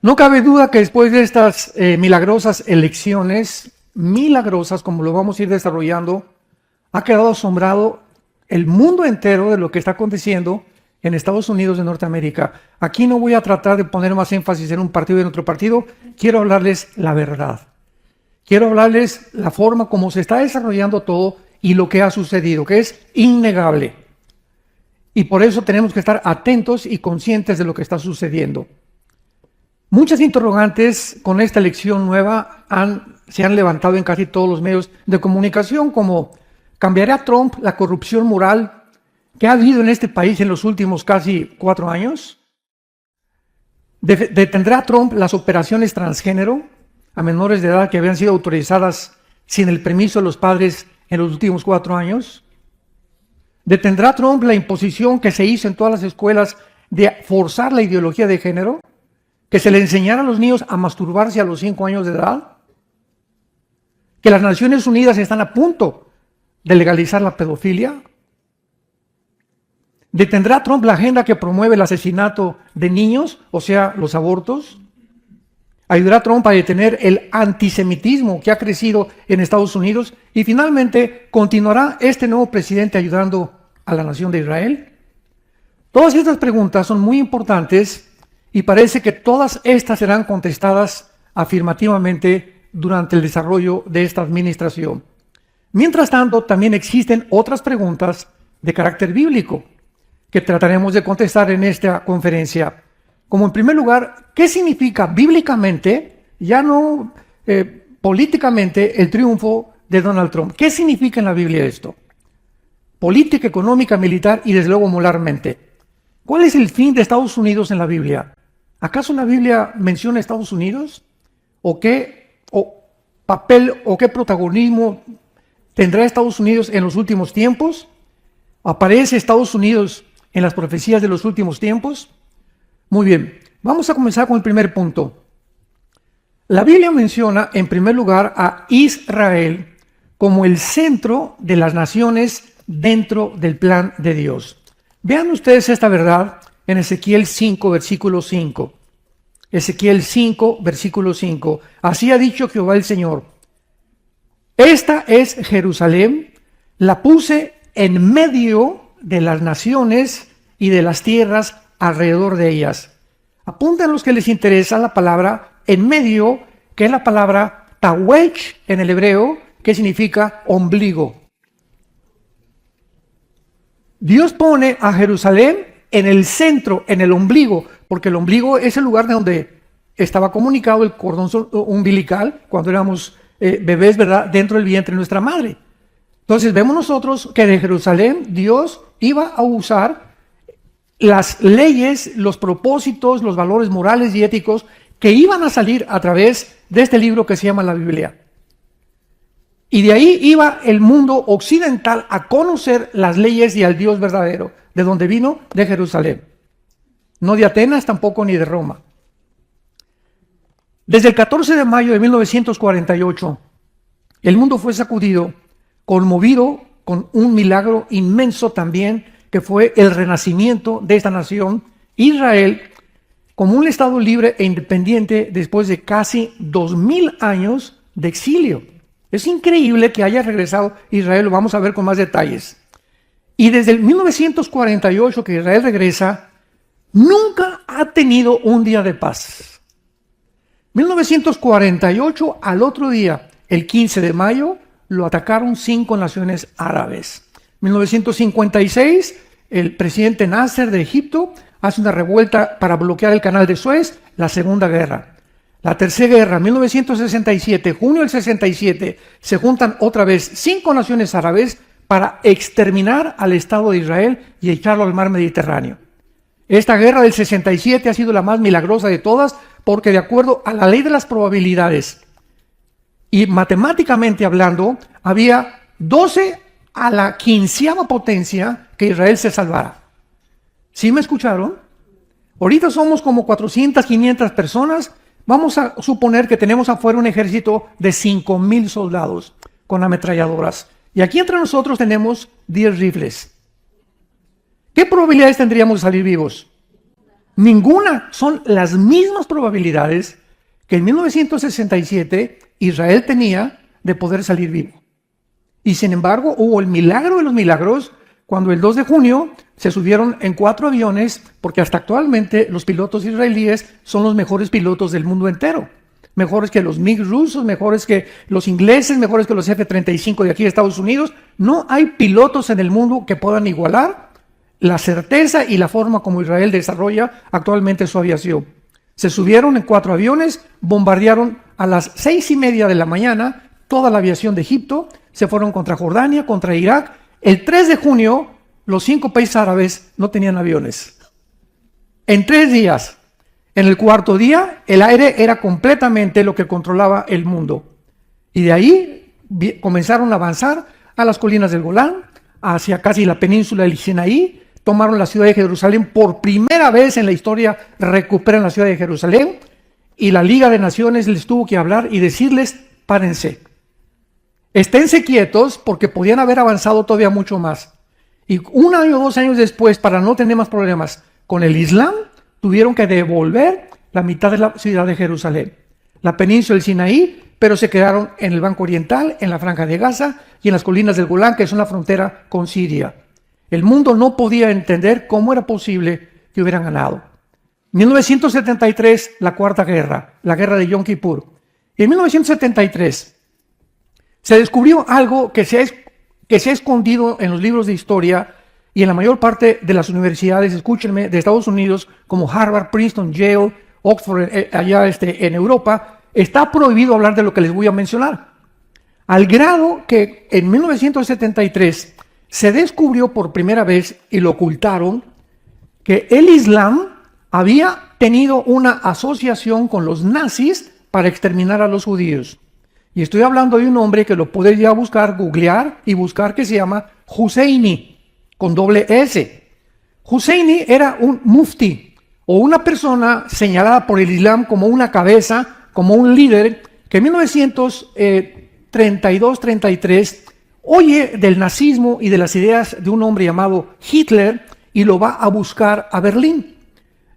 No cabe duda que después de estas milagrosas elecciones, milagrosas como lo vamos a ir desarrollando, ha quedado asombrado el mundo entero de lo que está aconteciendo en Estados Unidos de Norteamérica. Aquí no voy a tratar de poner más énfasis en un partido y en otro partido, quiero hablarles la verdad. Quiero hablarles la forma como se está desarrollando todo y lo que ha sucedido, que es innegable. Y por eso tenemos que estar atentos y conscientes de lo que está sucediendo. Muchas interrogantes con esta elección nueva se han levantado en casi todos los medios de comunicación, como ¿cambiará Trump la corrupción moral que ha habido en este país en los últimos casi 4 años? ¿Detendrá Trump las operaciones transgénero a menores de edad que habían sido autorizadas sin el permiso de los padres en los últimos 4 años? ¿Detendrá Trump la imposición que se hizo en todas las escuelas de forzar la ideología de género? ¿Que se le enseñara a los niños a masturbarse a los 5 años de edad? ¿Que las Naciones Unidas están a punto de legalizar la pedofilia? ¿Detendrá Trump la agenda que promueve el asesinato de niños, o sea, los abortos? ¿Ayudará Trump a detener el antisemitismo que ha crecido en Estados Unidos? Y finalmente, ¿continuará este nuevo presidente ayudando a la nación de Israel? Todas estas preguntas son muy importantes y parece que todas estas serán contestadas afirmativamente durante el desarrollo de esta administración. Mientras tanto, también existen otras preguntas de carácter bíblico que trataremos de contestar en esta conferencia. Como en primer lugar, ¿qué significa bíblicamente, ya no políticamente, el triunfo de Donald Trump? ¿Qué significa en la Biblia esto? Política, económica, militar y desde luego moralmente. ¿Cuál es el fin de Estados Unidos en la Biblia? ¿Acaso la Biblia menciona a Estados Unidos? ¿O qué papel o qué protagonismo tendrá Estados Unidos en los últimos tiempos? ¿Aparece Estados Unidos en las profecías de los últimos tiempos? Muy bien, vamos a comenzar con el primer punto. La Biblia menciona en primer lugar a Israel como el centro de las naciones dentro del plan de Dios. Vean ustedes esta verdad en Ezequiel 5, versículo 5. Ezequiel 5, versículo 5. Así ha dicho Jehová el Señor. Esta es Jerusalén, la puse en medio de las naciones y de las tierras alrededor de ellas. Apunten los que les interesa la palabra en medio, que es la palabra tawech en el hebreo, que significa ombligo. Dios pone a Jerusalén en el centro, en el ombligo, porque el ombligo es el lugar de donde estaba comunicado el cordón umbilical cuando éramos bebés, ¿verdad?, dentro del vientre de nuestra madre. Entonces vemos nosotros que de Jerusalén Dios iba a usar las leyes, los propósitos, los valores morales y éticos que iban a salir a través de este libro que se llama la Biblia. Y de ahí iba el mundo occidental a conocer las leyes y al Dios verdadero, de donde vino, de Jerusalén. No de Atenas, tampoco ni de Roma. Desde el 14 de mayo de 1948, el mundo fue sacudido, conmovido con un milagro inmenso también, que fue el renacimiento de esta nación, Israel, como un estado libre e independiente después de casi 2000 años de exilio. Es increíble que haya regresado Israel, lo vamos a ver con más detalles. Y desde el 1948 que Israel regresa, nunca ha tenido un día de paz. 1948, al otro día, el 15 de mayo, lo atacaron 5 naciones árabes. 1956, el presidente Nasser de Egipto hace una revuelta para bloquear el canal de Suez, la Segunda Guerra. La Tercera Guerra, 1967, junio del 67, se juntan otra vez 5 naciones árabes para exterminar al Estado de Israel y echarlo al mar Mediterráneo. Esta guerra del 67 ha sido la más milagrosa de todas porque de acuerdo a la ley de las probabilidades y matemáticamente hablando, había 12 a la 15ª potencia que Israel se salvara. ¿Sí me escucharon? Ahorita somos como 400, 500 personas. Vamos a suponer que tenemos afuera un ejército de 5,000 soldados con ametralladoras. Y aquí entre nosotros tenemos 10 rifles. ¿Qué probabilidades tendríamos de salir vivos? Ninguna. Son las mismas probabilidades que en 1967 Israel tenía de poder salir vivo. Y sin embargo, hubo el milagro de los milagros cuando el 2 de junio se subieron en 4 aviones, porque hasta actualmente los pilotos israelíes son los mejores pilotos del mundo entero. Mejores que los MiG rusos, mejores que los ingleses, mejores que los F-35 de aquí de Estados Unidos. No hay pilotos en el mundo que puedan igualar la certeza y la forma como Israel desarrolla actualmente su aviación. Se subieron en 4 aviones, bombardearon a las 6:30 de la mañana toda la aviación de Egipto, se fueron contra Jordania, contra Irak. El 3 de junio, los 5 países árabes no tenían aviones. En 3 días. En el 4.º día, el aire era completamente lo que controlaba el mundo. Y de ahí comenzaron a avanzar a las colinas del Golán, hacia casi la península del Sinaí. Tomaron la ciudad de Jerusalén. Por primera vez en la historia recuperan la ciudad de Jerusalén. Y la Liga de Naciones les tuvo que hablar y decirles: párense. Esténse quietos, porque podían haber avanzado todavía mucho más. Y 1 año o 2 años después, para no tener más problemas con el Islam, tuvieron que devolver la mitad de la ciudad de Jerusalén, la península del Sinaí, pero se quedaron en el Banco Oriental, en la Franja de Gaza y en las colinas del Golán, que son la frontera con Siria. El mundo no podía entender cómo era posible que hubieran ganado. 1973, la Cuarta Guerra, la guerra de Yom Kippur. En 1973 se descubrió algo que se ha escondido en los libros de historia y en la mayor parte de las universidades, escúchenme, de Estados Unidos, como Harvard, Princeton, Yale, Oxford, allá en Europa. Está prohibido hablar de lo que les voy a mencionar. Al grado que en 1973 se descubrió por primera vez, y lo ocultaron, que el Islam había tenido una asociación con los nazis para exterminar a los judíos. Y estoy hablando de un hombre que lo podéis ya buscar, googlear y buscar, que se llama Husseini, con doble S. Husseini era un mufti, o una persona señalada por el Islam como una cabeza, como un líder, que en 1932-33 oye del nazismo y de las ideas de un hombre llamado Hitler y lo va a buscar a Berlín.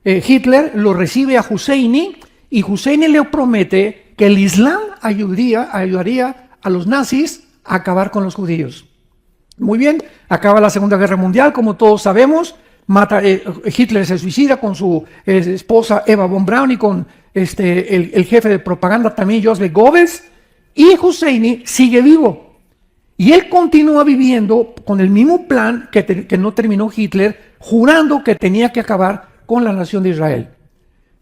Hitler lo recibe a Husseini y Husseini le promete que el Islam ayudaría a los nazis a acabar con los judíos. Muy bien, acaba la Segunda Guerra Mundial, como todos sabemos. Hitler se suicida con su esposa Eva von Braun y con el jefe de propaganda también, Joseph Goebbels, y Husseini sigue vivo. Y él continúa viviendo con el mismo plan que no terminó Hitler, jurando que tenía que acabar con la nación de Israel.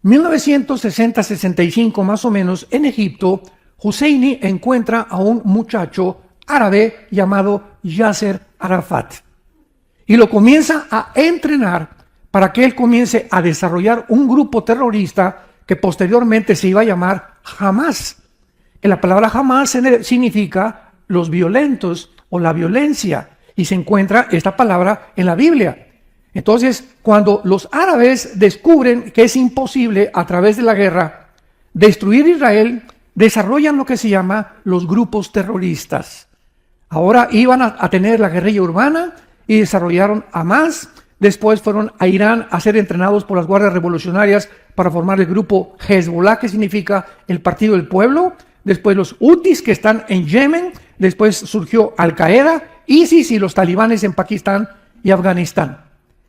1960-65 más o menos, en Egipto, Husseini encuentra a un muchacho árabe llamado Yasser Arafat y lo comienza a entrenar para que él comience a desarrollar un grupo terrorista que posteriormente se iba a llamar Hamas. Que la palabra Hamas significa los violentos o la violencia, y se encuentra esta palabra en la Biblia. Entonces, cuando los árabes descubren que es imposible a través de la guerra destruir Israel, desarrollan lo que se llama los grupos terroristas. Ahora iban a tener la guerrilla urbana y desarrollaron Hamas. Después fueron a Irán a ser entrenados por las guardias revolucionarias para formar el grupo Hezbollah, que significa el Partido del Pueblo. Después los Hutis, que están en Yemen. Después surgió Al-Qaeda, ISIS y los talibanes en Pakistán y Afganistán.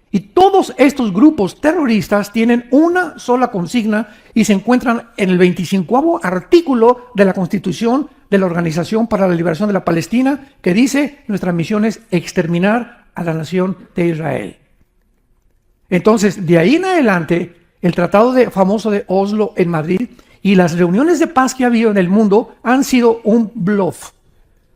Y todos estos grupos terroristas tienen una sola consigna y se encuentran en el 25º artículo de la Constitución de la Organización para la Liberación de la Palestina, que dice: nuestra misión es exterminar a la nación de Israel. Entonces, de ahí en adelante, el tratado famoso de Oslo en Madrid y las reuniones de paz que ha habido en el mundo han sido un bluff,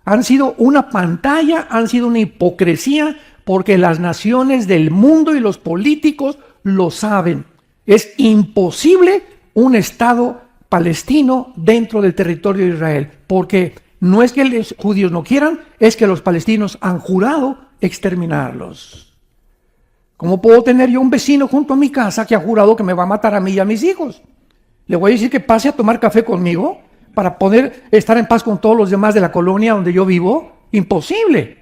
han sido una pantalla, han sido una hipocresía, porque las naciones del mundo y los políticos lo saben. Es imposible un Estado palestino dentro del territorio de Israel, porque no es que los judíos no quieran, es que los palestinos han jurado exterminarlos. ¿Cómo puedo tener yo un vecino junto a mi casa que ha jurado que me va a matar a mí y a mis hijos? ¿Le voy a decir que pase a tomar café conmigo para poder estar en paz con todos los demás de la colonia donde yo vivo? Imposible.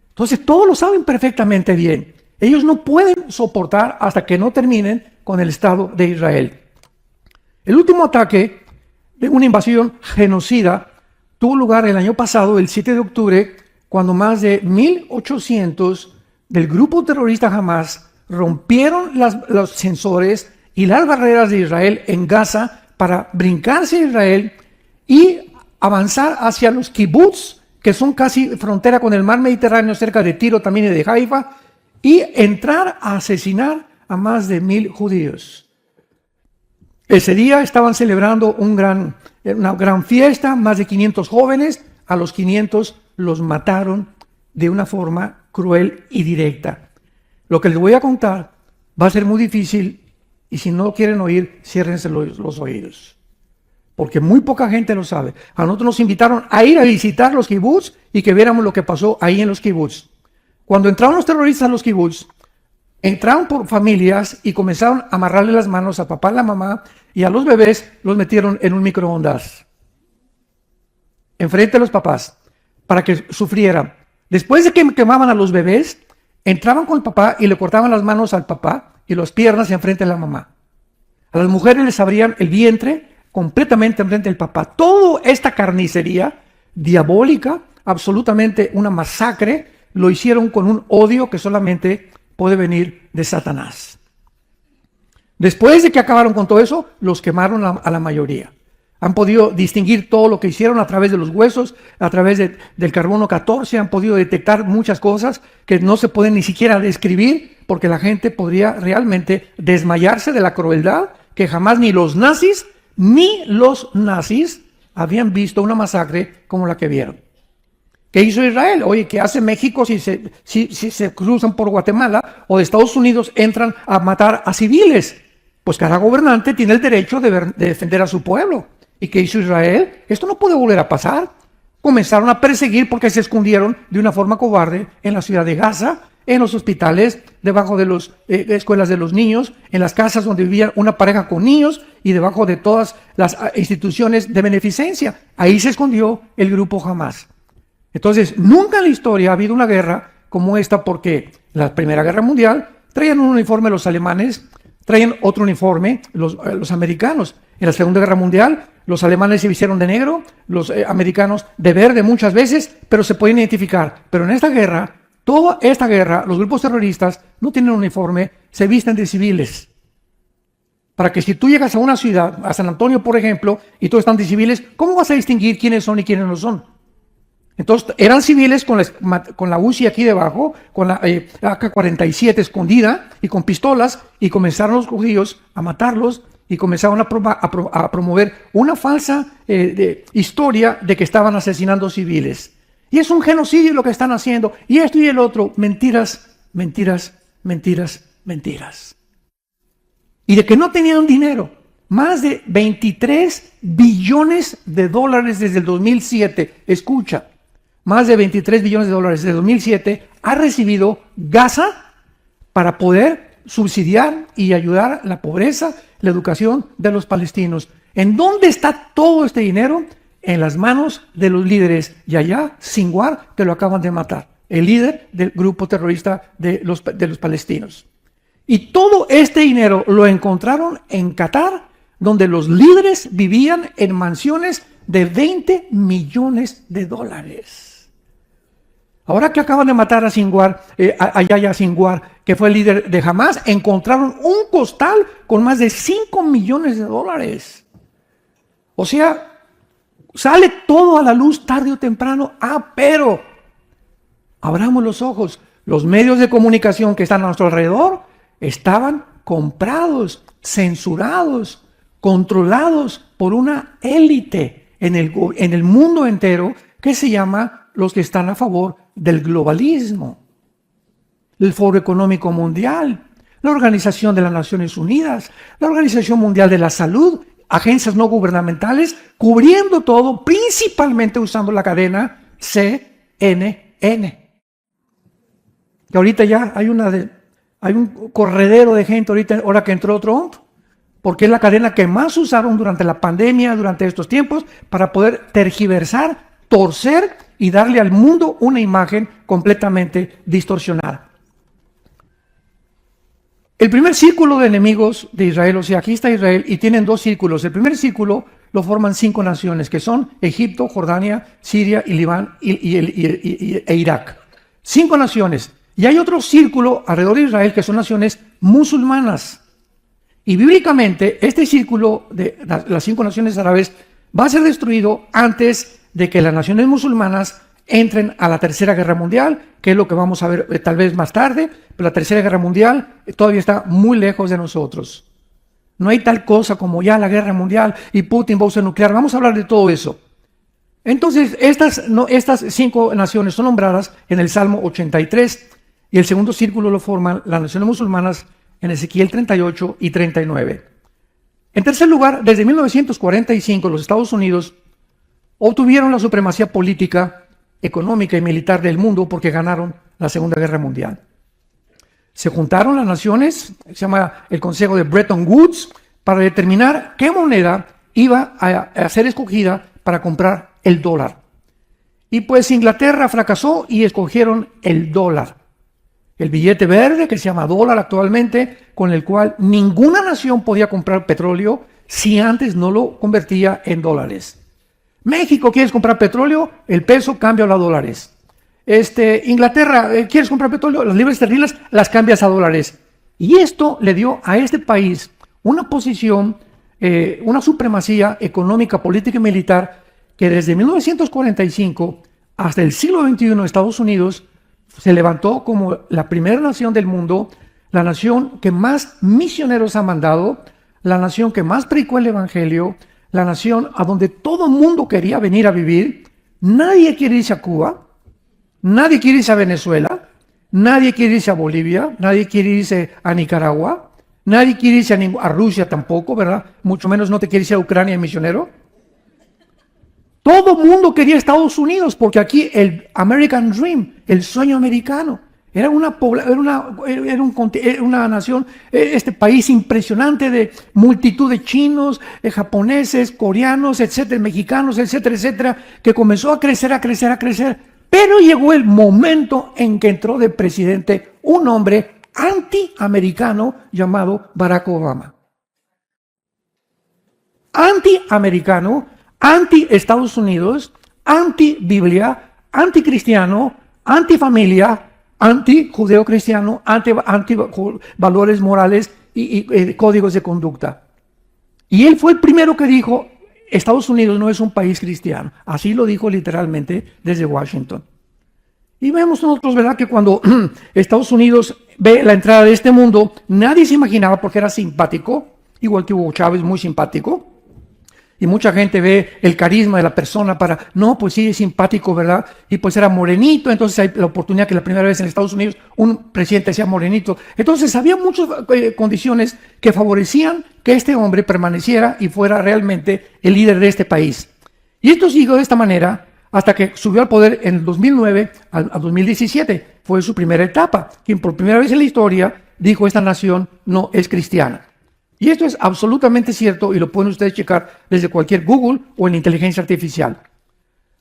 Entonces todos lo saben perfectamente bien. Ellos no pueden soportar hasta que no terminen con el Estado de Israel. El último ataque de una invasión genocida tuvo lugar el año pasado, el 7 de octubre, cuando más de 1.800 del grupo terrorista Hamas rompieron los sensores y las barreras de Israel en Gaza para brincarse a Israel y avanzar hacia los kibbutz, que son casi frontera con el mar Mediterráneo, cerca de Tiro también y de Haifa, y entrar a asesinar a más de 1.000 judíos. Ese día estaban celebrando una gran fiesta, más de 500 jóvenes, a los 500 los mataron de una forma cruel y directa. Lo que les voy a contar va a ser muy difícil y si no quieren oír, ciérrense los oídos. Porque muy poca gente lo sabe. A nosotros nos invitaron a ir a visitar los kibbutz y que viéramos lo que pasó ahí en los kibbutz. Cuando entraron los terroristas a los kibbutz, entraron por familias y comenzaron a amarrarle las manos a papá y a la mamá y a los bebés los metieron en un microondas enfrente de los papás para que sufrieran. Después de que quemaban a los bebés, entraban con el papá y le cortaban las manos al papá y las piernas enfrente de la mamá. A las mujeres les abrían el vientre completamente enfrente del papá. Toda esta carnicería diabólica, absolutamente una masacre, lo hicieron con un odio que solamente puede venir de Satanás. Después de que acabaron con todo eso, los quemaron a la mayoría. Han podido distinguir todo lo que hicieron a través de los huesos, a través del carbono 14, han podido detectar muchas cosas que no se pueden ni siquiera describir, porque la gente podría realmente desmayarse de la crueldad que jamás ni los nazis habían visto una masacre como la que vieron. ¿Qué hizo Israel? Oye, ¿qué hace México si se cruzan por Guatemala o de Estados Unidos entran a matar a civiles? Pues cada gobernante tiene el derecho de defender a su pueblo. ¿Y qué hizo Israel? Esto no puede volver a pasar. Comenzaron a perseguir porque se escondieron de una forma cobarde en la ciudad de Gaza, en los hospitales, debajo de las escuelas de los niños, en las casas donde vivía una pareja con niños y debajo de todas las instituciones de beneficencia. Ahí se escondió el grupo Hamas. Entonces, nunca en la historia ha habido una guerra como esta porque en la Primera Guerra Mundial traían un uniforme los alemanes, traían otro uniforme los americanos. En la Segunda Guerra Mundial los alemanes se vistieron de negro, los americanos de verde muchas veces, pero se pueden identificar. Pero en esta guerra, toda esta guerra, los grupos terroristas no tienen uniforme, se visten de civiles. Para que si tú llegas a una ciudad, a San Antonio por ejemplo, y todos están de civiles, ¿cómo vas a distinguir quiénes son y quiénes no son? Entonces eran civiles con la UCI aquí debajo, con la AK-47 escondida y con pistolas, y comenzaron los judíos a matarlos y comenzaron a promover una falsa historia de que estaban asesinando civiles. Y es un genocidio lo que están haciendo, y esto y el otro, mentiras, mentiras, mentiras, mentiras. Y de que no tenían dinero, más de 23 billones de dólares desde el 2007, escucha, más de 23 billones de dólares desde el 2007 ha recibido Gaza para poder subsidiar y ayudar a la pobreza, la educación de los palestinos. ¿En dónde está todo este dinero? En las manos de los líderes. Yahya Sinwar, que lo acaban de matar, el líder del grupo terrorista de los palestinos. Y todo este dinero lo encontraron en Qatar, donde los líderes vivían en mansiones de 20 millones de dólares. Ahora que acaban de matar a Sinwar, a Yahya Sinwar, que fue el líder de Hamas, encontraron un costal con más de 5 millones de dólares. O sea, sale todo a la luz tarde o temprano. Pero abramos los ojos. Los medios de comunicación que están a nuestro alrededor estaban comprados, censurados, controlados por una élite en el mundo entero que se llama los que están a favor del globalismo, el Foro Económico Mundial, la Organización de las Naciones Unidas, la Organización Mundial de la Salud, agencias no gubernamentales, cubriendo todo, principalmente usando la cadena CNN. Que ahorita ya hay un corredero de gente ahora que entró Trump, porque es la cadena que más usaron durante la pandemia, durante estos tiempos, para poder tergiversar, torcer y darle al mundo una imagen completamente distorsionada. El primer círculo de enemigos de Israel, o sea, aquí está Israel y tienen dos círculos. El primer círculo lo forman 5 naciones, que son Egipto, Jordania, Siria y Libán e Irak. 5 naciones. Y hay otro círculo alrededor de Israel que son naciones musulmanas. Y bíblicamente, este círculo de las 5 naciones árabes va a ser destruido antes de que las naciones musulmanas entren a la Tercera Guerra Mundial, que es lo que vamos a ver tal vez más tarde, pero la Tercera Guerra Mundial todavía está muy lejos de nosotros. No hay tal cosa como ya la Guerra Mundial y Putin va a usar nuclear. Vamos a hablar de todo eso. Entonces, estas 5 naciones son nombradas en el Salmo 83 y el segundo círculo lo forman las naciones musulmanas en Ezequiel 38 y 39. En tercer lugar, desde 1945 los Estados Unidos obtuvieron la supremacía política, económica y militar del mundo porque ganaron la Segunda Guerra Mundial. Se juntaron las naciones, se llama el Consejo de Bretton Woods, para determinar qué moneda iba a ser escogida para comprar el dólar. Y pues Inglaterra fracasó y escogieron el dólar. El billete verde, que se llama dólar actualmente, con el cual ninguna nación podía comprar petróleo si antes no lo convertía en dólares. México, ¿quieres comprar petróleo? El peso cambia a dólares. Inglaterra, ¿quieres comprar petróleo? Las libras esterlinas las cambias a dólares. Y esto le dio a este país una posición, una supremacía económica, política y militar que desde 1945 hasta el siglo XXI en Estados Unidos se levantó como la primera nación del mundo, la nación que más misioneros ha mandado, la nación que más predicó el evangelio, la nación a donde todo el mundo quería venir a vivir. Nadie quiere irse a Cuba, nadie quiere irse a Venezuela, nadie quiere irse a Bolivia, nadie quiere irse a Nicaragua, nadie quiere irse a Rusia tampoco, ¿verdad? Mucho menos no te quiere irse a Ucrania misionero. Todo el mundo quería Estados Unidos porque aquí el American Dream, el sueño americano, era una nación, este país impresionante de multitud de chinos, japoneses, coreanos, etcétera, mexicanos, etcétera, etcétera, que comenzó a crecer, a crecer, a crecer. Pero llegó el momento en que entró de presidente un hombre antiamericano llamado Barack Obama. Antiamericano, anti-Estados Unidos, anti-Biblia, anticristiano, antifamilia, anti-judeo-cristiano, anti-valores morales y códigos de conducta. Y él fue el primero que dijo, Estados Unidos no es un país cristiano. Así lo dijo literalmente desde Washington. Y vemos nosotros, ¿verdad?, que cuando Estados Unidos ve la entrada de este mundo, nadie se imaginaba porque era simpático, igual que Hugo Chávez, muy simpático. Y mucha gente ve el carisma de la persona para, no, pues sí, es simpático, ¿verdad? Y pues era morenito, entonces hay la oportunidad que la primera vez en Estados Unidos un presidente sea morenito. Entonces había muchas condiciones que favorecían que este hombre permaneciera y fuera realmente el líder de este país. Y esto siguió de esta manera hasta que subió al poder en el 2009 al 2017. Fue su primera etapa, quien por primera vez en la historia dijo, esta nación no es cristiana. Y esto es absolutamente cierto y lo pueden ustedes checar desde cualquier Google o en inteligencia artificial.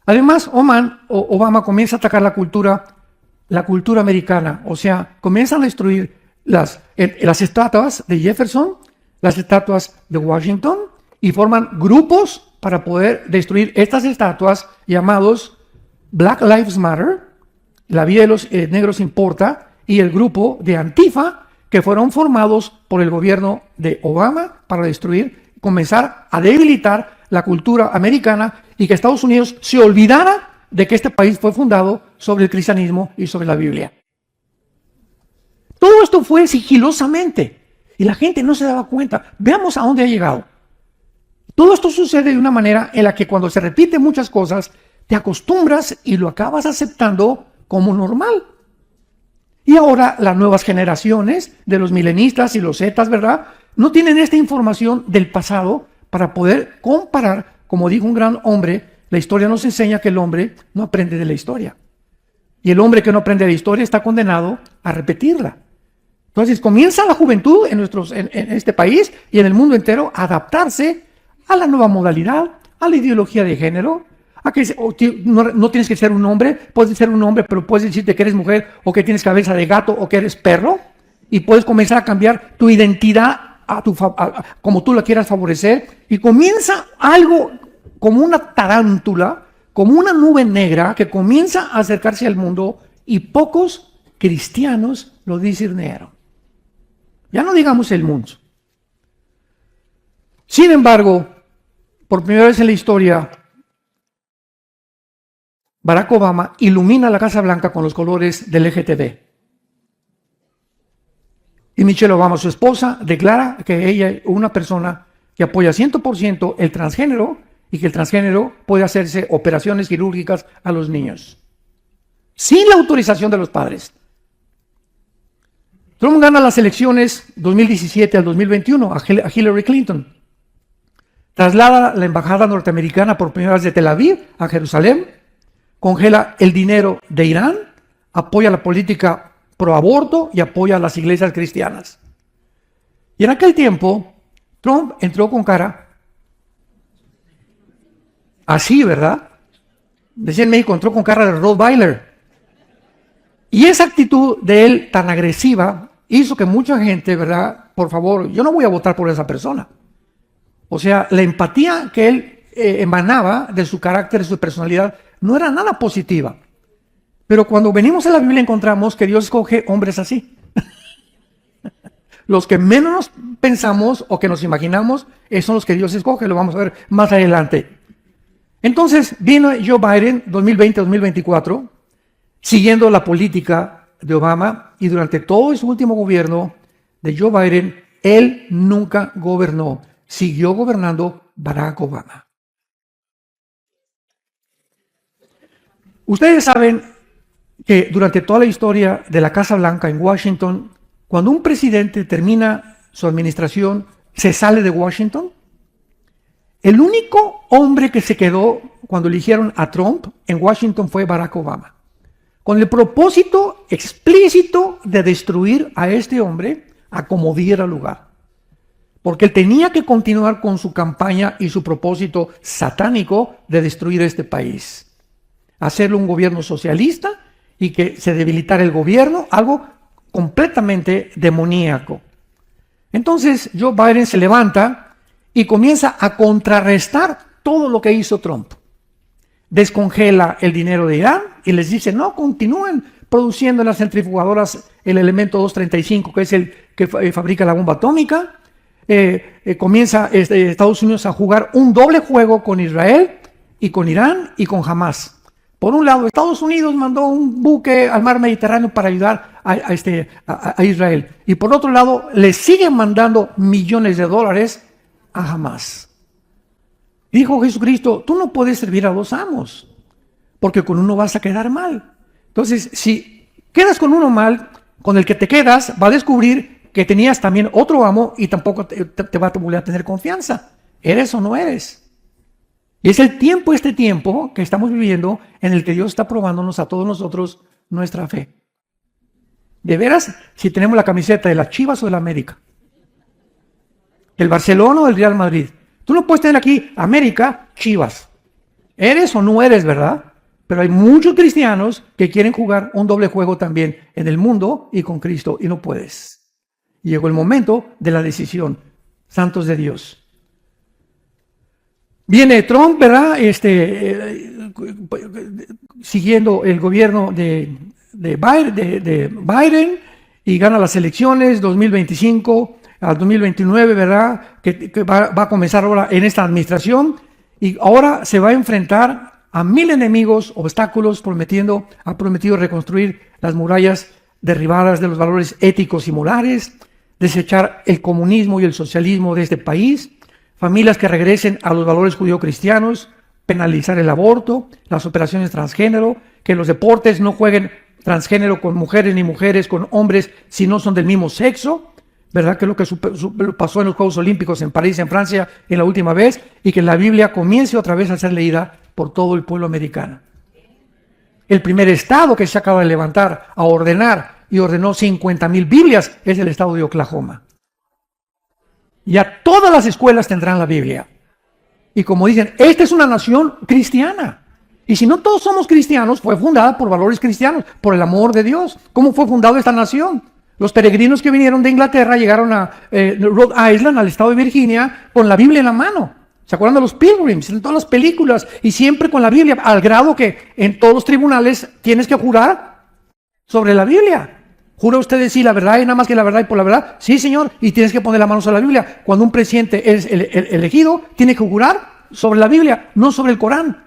Además, Obama comienza a atacar la cultura americana, o sea, comienzan a destruir las estatuas de Jefferson, las estatuas de Washington y forman grupos para poder destruir estas estatuas llamados Black Lives Matter, la vida de los negros importa, y el grupo de Antifa, que fueron formados por el gobierno de Obama para destruir, comenzar a debilitar la cultura americana y que Estados Unidos se olvidara de que este país fue fundado sobre el cristianismo y sobre la Biblia. Todo esto fue sigilosamente y la gente no se daba cuenta. Veamos a dónde ha llegado. Todo esto sucede de una manera en la que cuando se repiten muchas cosas, te acostumbras y lo acabas aceptando como normal. Y ahora las nuevas generaciones de los milenistas y los zetas, ¿verdad?, no tienen esta información del pasado para poder comparar. Como dijo un gran hombre, la historia nos enseña que el hombre no aprende de la historia. Y el hombre que no aprende de la historia está condenado a repetirla. Entonces comienza la juventud en este país y en el mundo entero a adaptarse a la nueva modalidad, a la ideología de género, a que no tienes que ser un hombre, puedes ser un hombre, pero puedes decirte que eres mujer o que tienes cabeza de gato o que eres perro. y puedes comenzar a cambiar tu identidad como tú la quieras favorecer, y comienza algo como una tarántula, como una nube negra que comienza a acercarse al mundo, y pocos cristianos lo discernieron. Ya no digamos el mundo. Sin embargo, por primera vez en la historia, Barack Obama ilumina la Casa Blanca con los colores del LGTB. Y Michelle Obama, su esposa, declara que ella es una persona que apoya 100% el transgénero y que el transgénero puede hacerse operaciones quirúrgicas a los niños, sin la autorización de los padres. Trump gana las elecciones 2017 al 2021 a Hillary Clinton. Traslada la embajada norteamericana por primera vez de Tel Aviv a Jerusalén. Congela el dinero de Irán. Apoya la política pro aborto y apoya a las iglesias cristianas. Y en aquel tiempo, Trump entró con cara así, ¿verdad? Decía en México, entró con cara de Rottweiler. Y esa actitud de él tan agresiva hizo que mucha gente, ¿verdad? Por favor, yo no voy a votar por esa persona. O sea, la empatía que él emanaba de su carácter, de su personalidad, no era nada positiva. Pero cuando venimos a la Biblia encontramos que Dios escoge hombres así. Los que menos pensamos o que nos imaginamos, son los que Dios escoge, lo vamos a ver más adelante. Entonces vino Joe Biden 2020-2024, siguiendo la política de Obama, y durante todo su último gobierno de Joe Biden, él nunca gobernó, siguió gobernando Barack Obama. Ustedes saben que durante toda la historia de la Casa Blanca en Washington, cuando un presidente termina su administración, se sale de Washington. El único hombre que se quedó cuando eligieron a Trump en Washington fue Barack Obama, con el propósito explícito de destruir a este hombre a como diera lugar. Porque él tenía que continuar con su campaña y su propósito satánico de destruir este país. Hacerlo un gobierno socialista y que se debilitara el gobierno, algo completamente demoníaco. Entonces Joe Biden se levanta y comienza a contrarrestar todo lo que hizo Trump. Descongela el dinero de Irán y les dice, no, continúen produciendo en las centrifugadoras el elemento 235, que es el que fabrica la bomba atómica. Comienza Estados Unidos a jugar un doble juego con Israel y con Irán y con Hamas. Por un lado, Estados Unidos mandó un buque al mar Mediterráneo para ayudar a Israel. Y por otro lado, le siguen mandando millones de dólares a Hamas. Dijo Jesucristo, tú no puedes servir a dos amos, porque con uno vas a quedar mal. Entonces, si quedas con uno mal, con el que te quedas, va a descubrir que tenías también otro amo y tampoco te va a volver a tener confianza. ¿Eres o no eres? Y es el tiempo, este tiempo que estamos viviendo, en el que Dios está probándonos a todos nosotros nuestra fe. De veras, si tenemos la camiseta de las Chivas o de la América, del Barcelona o del Real Madrid. Tú no puedes tener aquí América, Chivas. ¿Eres o no eres, verdad? Pero hay muchos cristianos que quieren jugar un doble juego también en el mundo y con Cristo, y no puedes. Y llegó el momento de la decisión. Santos de Dios. Viene Trump, ¿verdad? Siguiendo el gobierno de Biden, y gana las elecciones 2025 al 2029, ¿verdad? Que va a comenzar ahora en esta administración, y ahora se va a enfrentar a 1000 enemigos, obstáculos, ha prometido reconstruir las murallas derribadas de los valores éticos y morales, desechar el comunismo y el socialismo de este país, familias que regresen a los valores judío-cristianos, penalizar el aborto, las operaciones transgénero, que los deportes no jueguen transgénero con mujeres ni mujeres con hombres si no son del mismo sexo, ¿verdad? Que es lo que pasó en los Juegos Olímpicos en París, en Francia, en la última vez, y que la Biblia comience otra vez a ser leída por todo el pueblo americano. El primer estado que se acaba de levantar a ordenar y ordenó 50,000 Biblias es el estado de Oklahoma. Ya todas las escuelas tendrán la Biblia. Y como dicen, esta es una nación cristiana. Y si no todos somos cristianos, fue fundada por valores cristianos, por el amor de Dios. ¿Cómo fue fundada esta nación? Los peregrinos que vinieron de Inglaterra llegaron a Rhode Island, al estado de Virginia, con la Biblia en la mano. ¿Se acuerdan de los Pilgrims? En todas las películas, y siempre con la Biblia, al grado que en todos los tribunales tienes que jurar sobre la Biblia. ¿Jura usted decir la verdad y nada más que la verdad y por la verdad? Sí, señor, y tienes que poner la mano sobre la Biblia. Cuando un presidente es elegido, tiene que jurar sobre la Biblia, no sobre el Corán,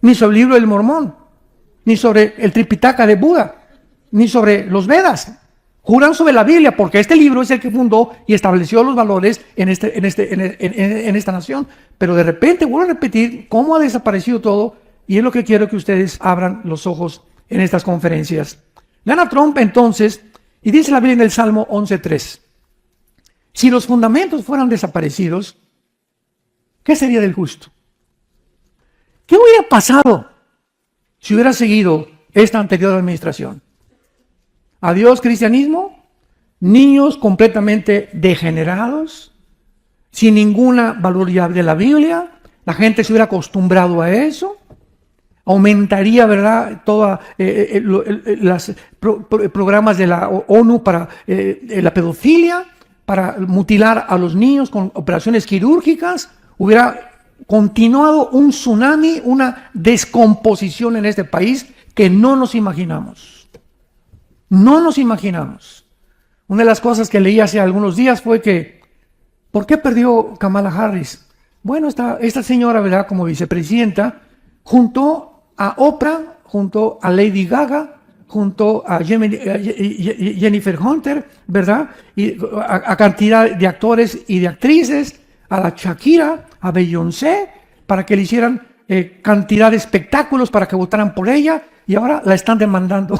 ni sobre el libro del Mormón, ni sobre el Tripitaka de Buda, ni sobre los Vedas. Juran sobre la Biblia porque este libro es el que fundó y estableció los valores en esta nación. Pero de repente, vuelvo a repetir, cómo ha desaparecido todo, y es lo que quiero que ustedes abran los ojos en estas conferencias. Gana Trump entonces, y dice la Biblia en el Salmo 11:3, si los fundamentos fueran desaparecidos, ¿qué sería del justo? ¿Qué hubiera pasado si hubiera seguido esta anterior administración? Adiós cristianismo, niños completamente degenerados, sin ninguna valoridad de la Biblia, la gente se hubiera acostumbrado a eso, aumentaría, ¿verdad?, todos los programas de la ONU para la pedofilia, para mutilar a los niños con operaciones quirúrgicas, hubiera continuado un tsunami, una descomposición en este país que no nos imaginamos. No nos imaginamos. Una de las cosas que leí hace algunos días fue que, ¿por qué perdió Kamala Harris? Bueno, esta señora, ¿verdad?, como vicepresidenta, junto a Oprah, junto a Lady Gaga, junto a Jennifer Hunter, ¿verdad?, y a cantidad de actores y de actrices, a la Shakira, a Beyoncé, para que le hicieran cantidad de espectáculos para que votaran por ella, y ahora la están demandando.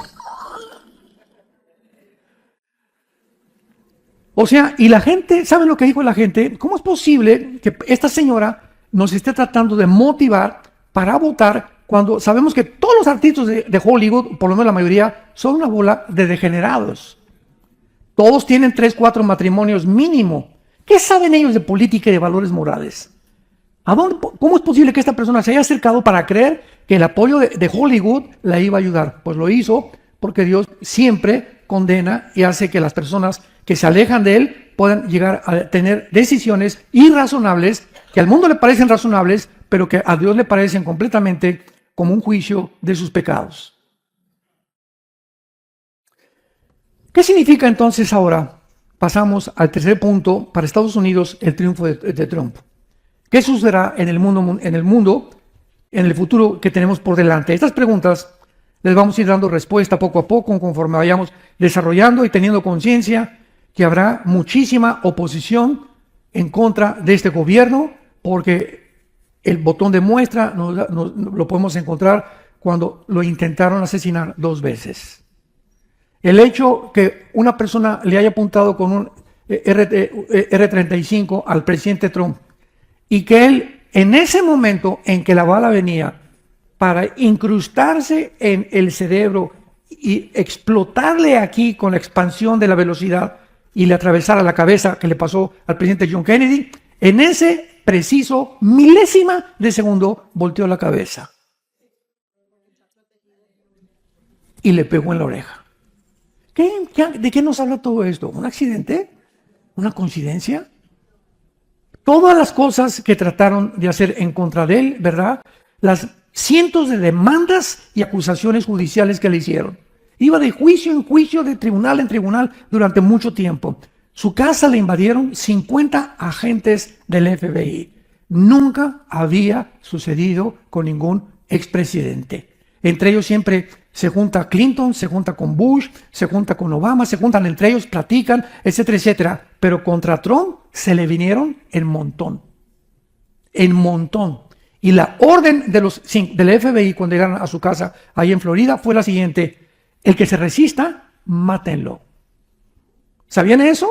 O sea, y la gente, ¿saben lo que dijo la gente? ¿Cómo es posible que esta señora nos esté tratando de motivar para votar cuando sabemos que todos los artistas de Hollywood, por lo menos la mayoría, son una bola de degenerados? Todos tienen 3, 4 matrimonios mínimo. ¿Qué saben ellos de política y de valores morales? ¿Cómo es posible que esta persona se haya acercado para creer que el apoyo de Hollywood la iba a ayudar? Pues lo hizo porque Dios siempre condena y hace que las personas que se alejan de Él puedan llegar a tener decisiones irrazonables, que al mundo le parecen razonables, pero que a Dios le parecen completamente como un juicio de sus pecados. ¿Qué significa entonces ahora? Pasamos al tercer punto, para Estados Unidos, el triunfo de Trump. ¿Qué sucederá en el mundo, en el futuro que tenemos por delante? Estas preguntas les vamos a ir dando respuesta poco a poco, conforme vayamos desarrollando y teniendo conciencia que habrá muchísima oposición en contra de este gobierno, porque el botón de muestra lo podemos encontrar cuando lo intentaron asesinar 2 veces. El hecho que una persona le haya apuntado con un R-35 al presidente Trump y que él, en ese momento en que la bala venía, para incrustarse en el cerebro y explotarle aquí con la expansión de la velocidad y le atravesara la cabeza, que le pasó al presidente John Kennedy, en ese preciso milésima de segundo volteó la cabeza y le pegó en la oreja. ¿De qué nos habla todo esto? ¿Un accidente? ¿Una coincidencia? Todas las cosas que trataron de hacer en contra de él, ¿verdad? Las cientos de demandas y acusaciones judiciales que le hicieron. Iba de juicio en juicio, de tribunal en tribunal durante mucho tiempo. Su casa le invadieron 50 agentes del FBI. Nunca había sucedido con ningún expresidente. Entre ellos siempre se junta Clinton, se junta con Bush, se junta con Obama, se juntan entre ellos, platican, etcétera, etcétera. Pero contra Trump se le vinieron en montón. En montón. Y la orden del FBI cuando llegaron a su casa ahí en Florida fue la siguiente: el que se resista, mátenlo. ¿Sabían eso?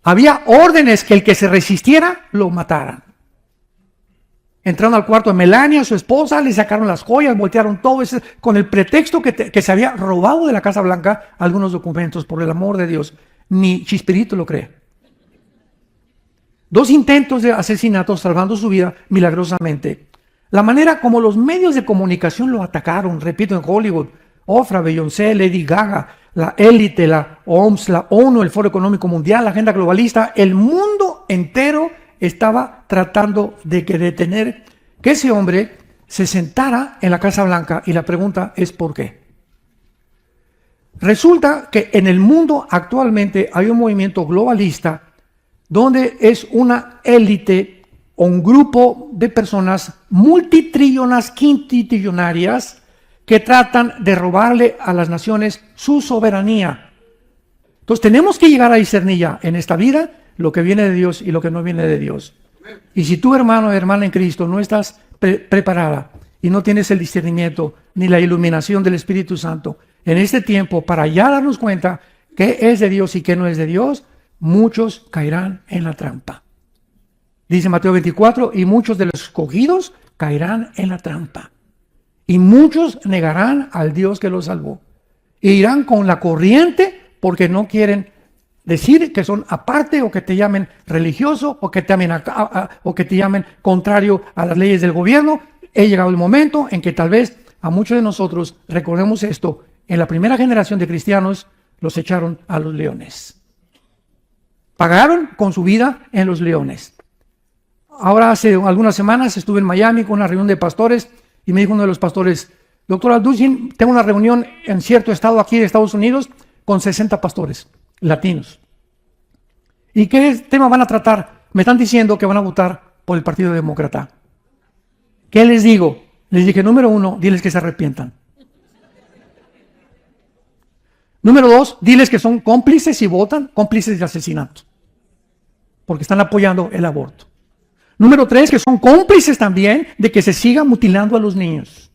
Había órdenes que el que se resistiera, lo mataran. Entraron al cuarto de Melania, su esposa, le sacaron las joyas, voltearon todo eso, con el pretexto que se había robado de la Casa Blanca algunos documentos, por el amor de Dios. Ni Chispirito lo cree. 2 intentos de asesinato salvando su vida milagrosamente. La manera como los medios de comunicación lo atacaron, repito, en Hollywood, Oprah, Beyoncé, Lady Gaga, la élite, la OMS, la ONU, el Foro Económico Mundial, la agenda globalista, el mundo entero estaba tratando de detener que ese hombre se sentara en la Casa Blanca, y la pregunta es ¿por qué? Resulta que en el mundo actualmente hay un movimiento globalista donde es una élite o un grupo de personas multitrillonas, quintillonarias, que tratan de robarle a las naciones su soberanía. Entonces tenemos que llegar a discernir ya en esta vida lo que viene de Dios y lo que no viene de Dios. Y si tú, hermano o hermana en Cristo, no estás preparada y no tienes el discernimiento ni la iluminación del Espíritu Santo en este tiempo para ya darnos cuenta qué es de Dios y qué no es de Dios, muchos caerán en la trampa. Dice Mateo 24, y muchos de los escogidos caerán en la trampa. Y muchos negarán al Dios que los salvó. E irán con la corriente porque no quieren decir que son aparte, o que te llamen religioso, o que te llamen contrario a las leyes del gobierno. He llegado el momento en que tal vez a muchos de nosotros, recordemos esto, en la primera generación de cristianos los echaron a los leones. Pagaron con su vida en los leones. Ahora hace algunas semanas estuve en Miami con una reunión de pastores y me dijo uno de los pastores, doctor Alducin, tengo una reunión en cierto estado aquí de Estados Unidos con 60 pastores latinos. ¿Y qué tema van a tratar? Me están diciendo que van a votar por el Partido Demócrata. ¿Qué les digo? Les dije, número 1, diles que se arrepientan. Número 2, diles que son cómplices y votan cómplices de asesinato, porque están apoyando el aborto. Número 3, que son cómplices también de que se siga mutilando a los niños.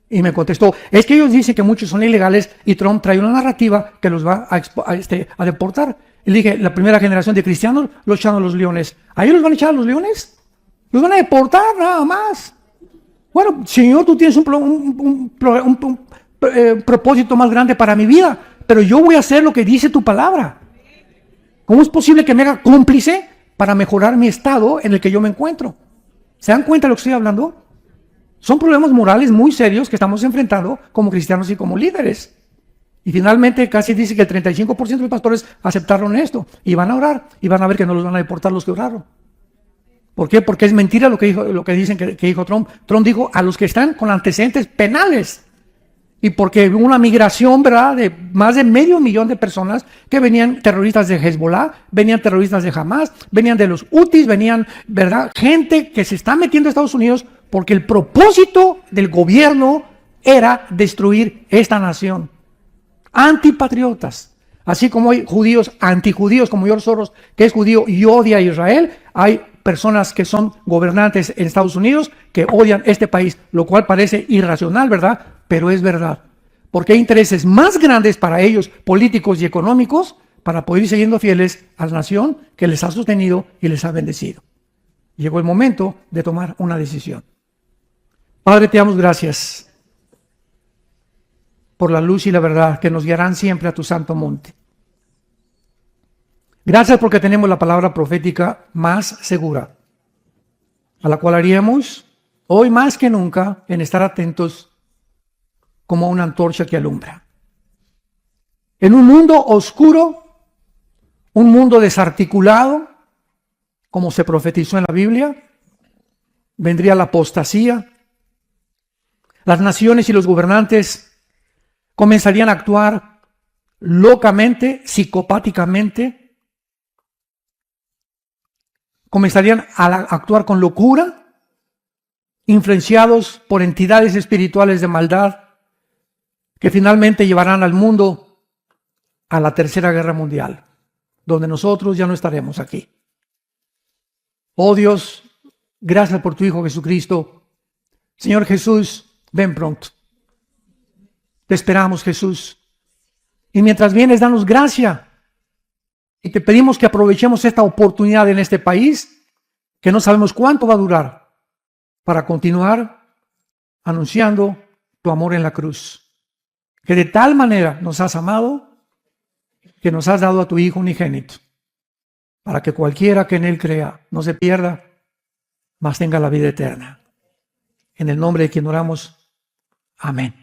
Y me contestó, es que ellos dicen que muchos son ilegales y Trump trae una narrativa que los va a deportar. Y le dije, la primera generación de cristianos los echaron a los leones. ¿A ellos los van a echar a los leones? Los van a deportar nada más. Bueno, Señor, tú tienes un propósito más grande para mi vida, pero yo voy a hacer lo que dice tu palabra. ¿Cómo es posible que me haga cómplice para mejorar mi estado en el que yo me encuentro? ¿Se dan cuenta de lo que estoy hablando? Son problemas morales muy serios que estamos enfrentando como cristianos y como líderes. Y finalmente casi dice que el 35% de los pastores aceptaron esto y van a orar y van a ver que no los van a deportar los que oraron. ¿Por qué? Porque es mentira lo que dicen que dijo Trump. Trump dijo a los que están con antecedentes penales. Y porque hubo una migración, ¿verdad?, de más de 500,000 de personas que venían terroristas de Hezbollah, venían terroristas de Hamas, venían de los Houthis, venían, ¿verdad?, gente que se está metiendo a Estados Unidos porque el propósito del gobierno era destruir esta nación. Antipatriotas. Así como hay judíos antijudíos, como George Soros, que es judío y odia a Israel, hay personas que son gobernantes en Estados Unidos que odian este país, lo cual parece irracional, ¿verdad? Pero es verdad, porque hay intereses más grandes para ellos, políticos y económicos, para poder ir siguiendo fieles a la nación que les ha sostenido y les ha bendecido. Llegó el momento de tomar una decisión. Padre, te damos gracias por la luz y la verdad que nos guiarán siempre a tu santo monte. Gracias porque tenemos la palabra profética más segura, a la cual haríamos hoy más que nunca en estar atentos como una antorcha que alumbra. En un mundo oscuro, un mundo desarticulado, como se profetizó en la Biblia, vendría la apostasía. Las naciones y los gobernantes comenzarían a actuar locamente, psicopáticamente, comenzarían a actuar con locura, influenciados por entidades espirituales de maldad, que finalmente llevarán al mundo a la Tercera Guerra Mundial, donde nosotros ya no estaremos aquí. Oh Dios, gracias por tu Hijo Jesucristo. Señor Jesús, ven pronto. Te esperamos, Jesús. Y mientras vienes, danos gracia. Y te pedimos que aprovechemos esta oportunidad en este país, que no sabemos cuánto va a durar, para continuar anunciando tu amor en la cruz. Que de tal manera nos has amado, que nos has dado a tu Hijo unigénito, para que cualquiera que en Él crea no se pierda, mas tenga la vida eterna. En el nombre de quien oramos. Amén.